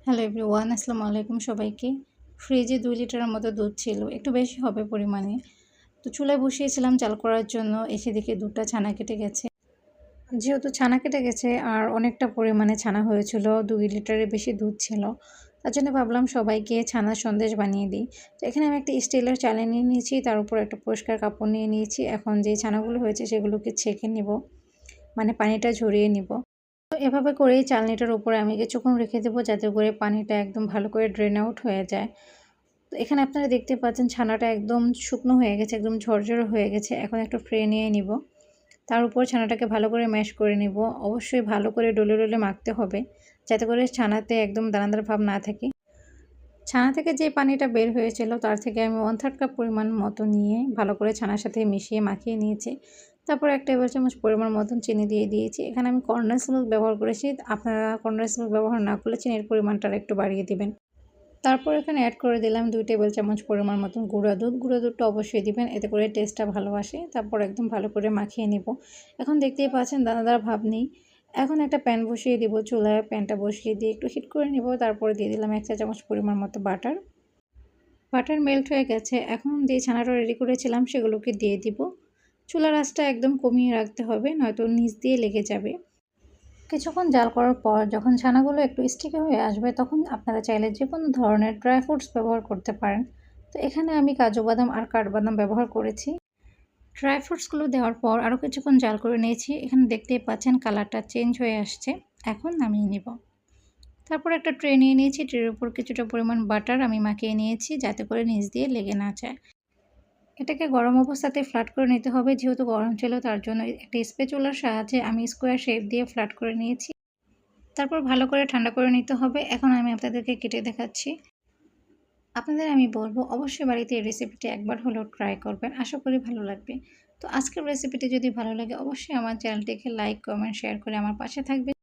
Hello everyone, আসসালামু আলাইকুম সবাইকে। ফ্রিজে ২ লিটারের মতো দুধ ছিল, একটু বেশি হবে পরিমাণে। তো চুলায় বসিয়েছিলাম চাল করার জন্য, এসে দেখি দুধটা ছানা কেটে গেছে। যেহেতু ছানা কেটে গেছে আর অনেকটা পরিমাণে ছানা হয়েছিল, ২ লিটারের বেশি দুধ ছিল। তার জন্য ভাবলাম সবাইকে ছানার সন্দেশ বানিয়ে দিই। তো এখানে আমি একটা স্টিলের চালনি নিয়ে নিয়েছি, তার উপর একটা পরিষ্কার কাপড় নিয়ে নিয়েছি। এখন যে ছানাগুলো হয়েছে সেগুলোকে ছেঁকে নিব, মানে পানিটা ঝরিয়ে নিব। তো এভাবে করেই চালনিটার উপরে আমি কিছুক্ষণ রেখে দেবো যাতে করে পানিটা একদম ভালো করে ড্রেন আউট হয়ে যায়। তো এখানে আপনারা দেখতে পাচ্ছেন ছানাটা একদম শুকনো হয়ে গেছে, একদম ঝরঝরে হয়ে গেছে। এখন একটা ট্রে নিয়ে নিব। তার উপর ছানাটাকে ভালো করে ম্যাশ করে নিব। অবশ্যই ভালো করে ডলে ডলে মাখতে হবে যাতে করে ছানাতে একদম দানাদার ভাব না থাকে। ছানা থেকে যে পানিটা বের হয়েছিল তার থেকে আমি 1/3 কাপ পরিমাণ মতো নিয়ে ভালো করে ছানার সাথে মিশিয়ে মাখিয়ে নিয়েছি। তারপর ১ টেবিল চামচ পরিমাণ মতন চিনি দিয়ে দিয়েছি। এখানে আমি কনডেন্স মিল্ক ব্যবহার করেছি। আপনারা কনডেন্স মিল্ক ব্যবহার না করলে চিনির পরিমাণটা আরেকটু বাড়িয়ে দিবেন। তারপর এখানে অ্যাড করে দিলাম ২ টেবিল চামচ পরিমাণ মতন গুঁড়া দুধ। গুঁড়া দুধটা অবশ্যই দিবেন, এতে করে টেস্টটা ভালো আসে। তারপর একদম ভালো করে মাখিয়ে নিব। এখন দেখতেই পাচ্ছেন দানাদার ভাব নেই। এখন একটা প্যান বসিয়ে দিব চুলায়, প্যানটা বসিয়ে দিয়ে একটু হিট করে নিব। তারপরে দিয়ে দিলাম ১ চা চামচ পরিমাণ মতো বাটার। বাটার মেল্ট হয়ে গেছে। এখন যে ছানাটা রেডি করেছিলাম সেগুলোকে দিয়ে দিব। চুলার আঁচটা একদম কমিয়ে রাখতে হবে, নয়তো নিচ দিয়ে লেগে যাবে। কিছুক্ষণ জাল করার পর যখন ছানাগুলো একটু স্টিকি হয়ে আসবে তখন আপনারা চাইলে যেকোনো ধরনের ড্রাই ফ্রুটস ব্যবহার করতে পারেন। তো এখানে আমি কাজু বাদাম আর কাঠবাদাম ব্যবহার করেছি। ড্রাই ফ্রুটসগুলো দেওয়ার পর আরও কিছুক্ষণ জাল করে নিয়েছি। এখানে দেখতেই পাচ্ছেন কালারটা চেঞ্জ হয়ে আসছে। এখন নামিয়ে নিব। তারপর একটা ট্রে নিয়ে নিয়েছি, ট্রের উপর কিছুটা পরিমাণ বাটার আমি মাখিয়ে নিয়েছি যাতে করে নিচ দিয়ে লেগে না যায়। এটাকে গরম অবস্থাতে ফ্ল্যাট করে নিতে হবে, যেহেতু গরম ছিল তার জন্য একটা স্প্যাচুলার সাহায্যে আমি স্কোয়ার শেপ দিয়ে ফ্ল্যাট করে নিয়েছি। তারপর ভালো করে ঠান্ডা করে নিতে হবে। এখন আমি আপনাদেরকে কেটে দেখাচ্ছি। আপনাদের আমি বলবো অবশ্যই বাড়িতে এই রেসিপিটি একবার হলেও ট্রাই করবেন। আশা করি ভালো লাগবে। তো আজকের রেসিপিটি যদি ভালো লাগে অবশ্যই আমার চ্যানেলটিকে লাইক, কমেন্ট, শেয়ার করে আমার পাশে থাকবেন।